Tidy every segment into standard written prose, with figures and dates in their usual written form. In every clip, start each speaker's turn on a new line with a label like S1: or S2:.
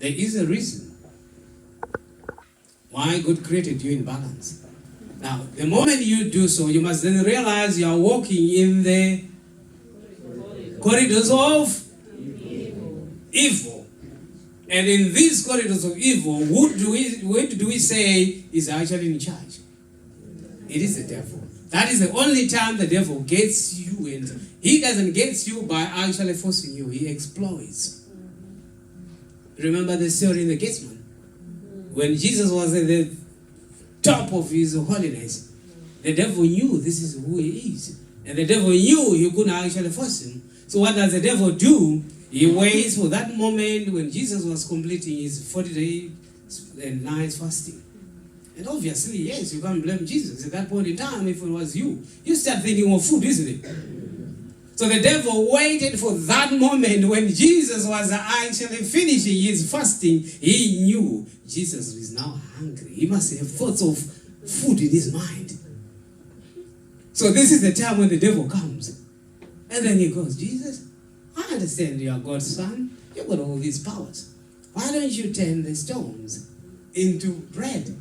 S1: There is a reason why God created you in balance. Now, the moment you do so, you must then realize you are walking in the corridors of evil. And in these corridors of evil, what do we say is actually in charge? It is the devil. That is the only time the devil gets you, and he doesn't get you by actually forcing you. He exploits. Remember the story in the Gethsemane? When Jesus was at the top of his holiness, the devil knew this is who he is. And the devil knew he couldn't actually force him. So what does the devil do? He waits for that moment when Jesus was completing his 40 days and nights fasting. And obviously, yes, you can't blame Jesus at that point in time. If it was you start thinking of food, isn't it? So the devil waited for that moment when Jesus was actually finishing his fasting. He knew Jesus was now hungry. He must have thoughts of food in his mind. So this is the time when the devil comes. And then he goes, Jesus, I understand you are God's son. You've got all these powers. Why don't you turn the stones into bread?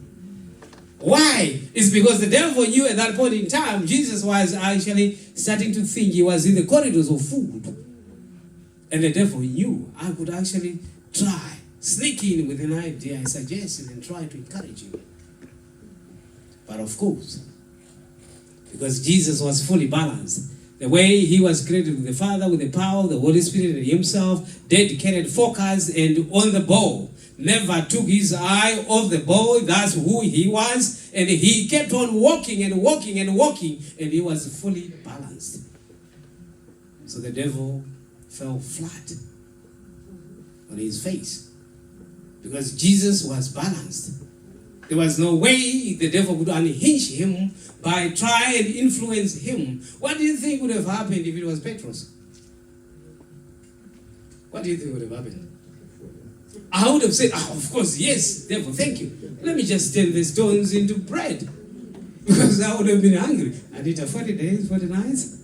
S1: Why? It's because the devil knew at that point in time Jesus was actually starting to think he was in the corridors of food. And the devil knew I could actually try, sneak in with an idea and suggestion and try to encourage him. But of course, because Jesus was fully balanced, the way he was created with the Father, with the power of the Holy Spirit and himself, dedicated, focused, and on the ball. Never took his eye off the ball. That's who he was. And he kept on walking and walking and walking. And he was fully balanced. So the devil fell flat on his face. Because Jesus was balanced. There was no way the devil could unhinge him by trying and influence him. What do you think would have happened if it was Petrus? What do you think would have happened? I would have said, of course, yes, devil, thank you. Let me just turn the stones into bread. Because I would have been hungry. I did 40 days, 40 nights.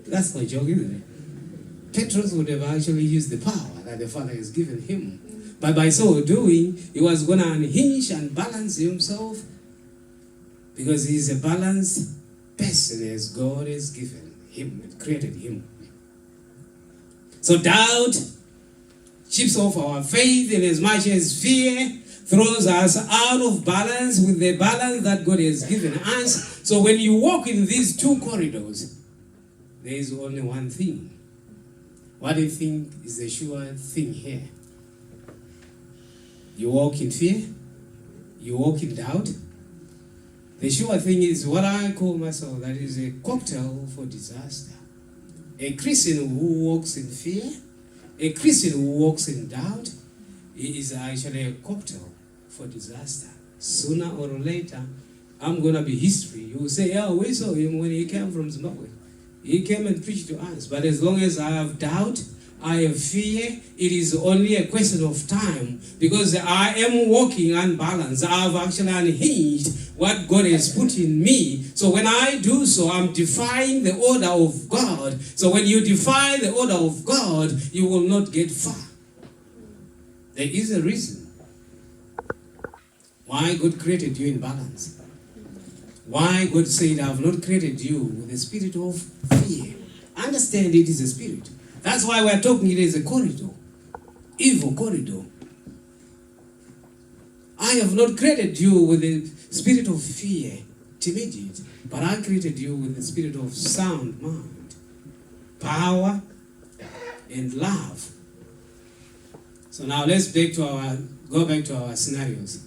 S1: That's no joke, isn't it? Petrus would have actually used the power that the Father has given him. But by so doing, he was going to unhinge and balance himself. Because he's a balanced person as God has given him and created him. So doubt chips off our faith, in as much as fear throws us out of balance with the balance that God has given us. So when you walk in these two corridors, there is only one thing. What do you think is the sure thing here? You walk in fear, you walk in doubt. The sure thing is what I call myself, that is a cocktail for disaster. A Christian who walks in fear, a Christian who walks in doubt, is actually a cocktail for disaster. Sooner or later, I'm going to be history. You will say, yeah, we saw him when he came from Zimbabwe. He came and preached to us. But as long as I have doubt, I have fear, it is only a question of time. Because I am walking unbalanced. I have actually unhinged what God has put in me. So when I do so, I'm defying the order of God. So when you defy the order of God, you will not get far. There is a reason why God created you in balance. Why God said, I have not created you with a spirit of fear. Understand it is a spirit. That's why we're talking it is a corridor. Evil corridor. I have not created you with a spirit of fear, timidity, but I created you with a spirit of sound mind, power, and love. So now let's go back to our scenarios.